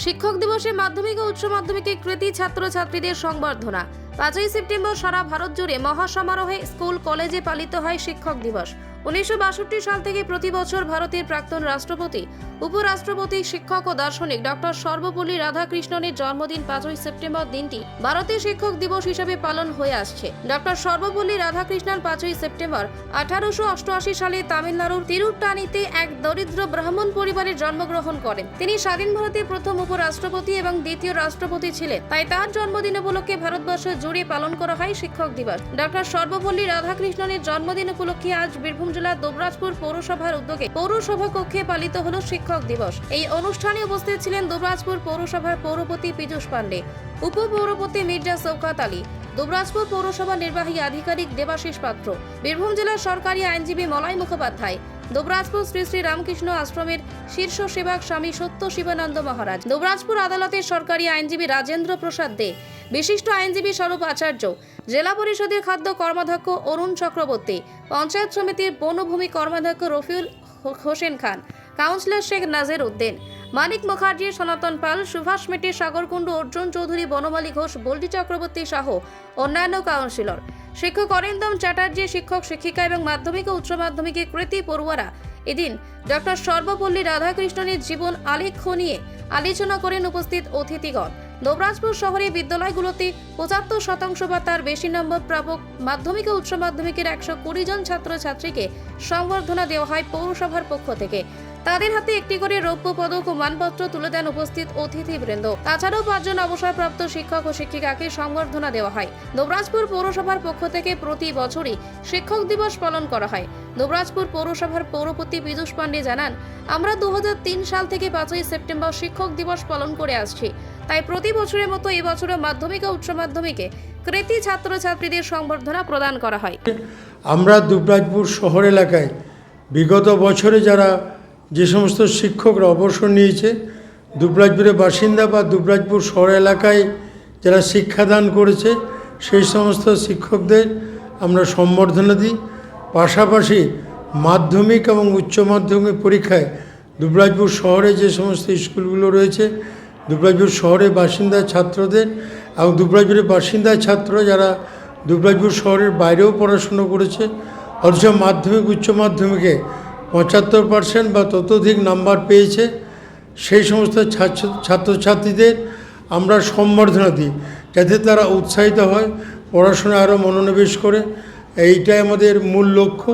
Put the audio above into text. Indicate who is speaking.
Speaker 1: শিক্ষক দিবসে মাধ্যমিক ও উচ্চ মাধ্যমিকে কৃতী ছাত্রছাত্রীদের সংবর্ধনা। 5ই সেপ্টেম্বর সারা ভারত জুড়ে মহাসমারোহে স্কুল কলেজে পালিত হয় শিক্ষক দিবস। 1962 সাল থেকে প্রতি বছর ভারতের প্রাক্তন রাষ্ট্রপতি, উপরাষ্ট্রপতি, শিক্ষক ও দার্শনিক ডক্টর সর্বপল্লী রাধাকৃষ্ণনের জন্মদিন 5ই সেপ্টেম্বর দিনটি ভারতীয় শিক্ষক দিবস হিসেবে পালন হয়ে আসছে। ডক্টর সর্বপল্লী রাধাকৃষ্ণন 5ই সেপ্টেম্বর 1888 সালে তামিলনাড়ুর তিরুট্টানিতে এক দরিদ্র ব্রাহ্মণ পরিবারে জন্মগ্রহণ করেন। তিনি স্বাধীন ভারতের প্রথম উপরাষ্ট্রপতি এবং দ্বিতীয় রাষ্ট্রপতি ছিলেন। তাই তার জন্মদিন উপলক্ষে ভারতবর্ষ জুড়ে পালন করা হয় শিক্ষক দিবস। ডক্টর সর্বপল্লী রাধাকৃষ্ণনের জন্মদিন উপলক্ষে আজ বীরভূম জেলার দুবরাজপুর পৌরসভার উদ্যোগে পৌরসভা কক্ষে পালিত হলো শিক্ষক দিবস। এই অনুষ্ঠানে উপস্থিত ছিলেন দুবরাজপুর পৌরসভার পৌরপতি পীযূষ পাণ্ডে, উপপৌরপতি মির্জা শওকত আলী, দুবরাজপুর পৌরসভা নির্বাহী আধিকারিক দেবাশিস পাত্র, বীরভূম জেলার সরকারি আইনজীবী মলয় মুখোপাধ্যায়, দুবরাজপুর শ্রী শ্রী রামকৃষ্ণ আশ্রমের শীর্ষ সেবক স্বামী সত্য শিবানন্দ মহারাজ, দুবরাজপুর আদালতের সরকারি আইনজীবী রাজেন্দ্র প্রসাদ দে, বিশিষ্ট আইনজীবী স্বরূপ আচার্য, জেলা পরিষদের খাদ্য কর্মাধ্যক্ষ অরুণ চক্রবর্তী, পঞ্চায়েত সমিতির বনভূমি কর্মাধ্যক্ষ রফিউল হোসেন খান, কাউন্সিলর শেখ নাজির উদ্দিন, মানিক মুখার্জি, সনাতন পাল, সুভাষ মেটে, সাগরকুণ্ডু, অর্জুন চৌধুরী, বনমালী ঘোষ, বল্টি চক্রবর্তী সহ অন্যান্য কাউন্সিলর, শিক্ষক অরিন্দম চ্যাটার্জি, শিক্ষক শিক্ষিকা এবং মাধ্যমিক ও উচ্চ মাধ্যমিকের কৃতী পড়ুয়ারা এদিন ডক্টর সর্বপল্লী রাধাকৃষ্ণনের জীবন আলেখ্য নিয়ে আলোচনা করেন উপস্থিত অতিথিগণ। দুবরাজপুর শহরে বিদ্যালয়গুলোতে 75% বা তার বেশি নম্বর প্রাপক মাধ্যমিক ও উচ্চ মাধ্যমিকের 120 জন ছাত্রছাত্রীকে সংবর্ধনা দেওয়া হয় পৌরসভার পক্ষ থেকে। তাদের হাতে একটি করে রৌপ্য পদক ও মানপত্র তুলে দেন উপস্থিত অতিথিবৃন্দ। তাছাড়াও 5 জন অবসরপ্রাপ্ত শিক্ষক ও শিক্ষিকাকে সংবর্ধনা দেওয়া হয়। দুবরাজপুর পৌরসভার পক্ষ থেকে প্রতি বছরই শিক্ষক দিবস পালন করা হয়। দুবরাজপুর পৌরসভার পৌরপতি পীযূষ পাণ্ডে জানান, আমরা 2003 সাল থেকে 5ই সেপ্টেম্বর শিক্ষক দিবস পালন করে আসছি। তাই প্রতি বছরের মতো এবছরও মাধ্যমিক ও উচ্চ মাধ্যমিকে কৃতী ছাত্রছাত্রীদের সংবর্ধনা প্রদান করা হয়।
Speaker 2: আমরা দুবরাজপুর শহর এলাকায় বিগত বছরে যারা যে সমস্ত শিক্ষকরা অবসর নিয়েছে, দুবরাজপুরের বাসিন্দা বা দুবরাজপুর শহর এলাকায় যারা শিক্ষাদান করেছে সেই সমস্ত শিক্ষকদের আমরা সম্বর্ধনা দিই। পাশাপাশি মাধ্যমিক এবং উচ্চ মাধ্যমিক পরীক্ষায় দুবরাজপুর শহরে যে সমস্ত স্কুলগুলো রয়েছে, দুবরাজপুর শহরের বাসিন্দা ছাত্রদের এবং দুবরাজপুরের বাসিন্দা ছাত্র যারা দুবরাজপুর শহরের বাইরেও পড়াশুনো করেছে, অথচ মাধ্যমিক উচ্চ মাধ্যমিকে 75% বা ততোধিক নাম্বার পেয়েছে, সেই সমস্ত ছাত্রছাত্রীদের আমরা সম্বর্ধনা দিই যাতে তারা উৎসাহিত হয়, পড়াশোনায় আরও মনোনিবেশ করে। এইটাই আমাদের মূল লক্ষ্য।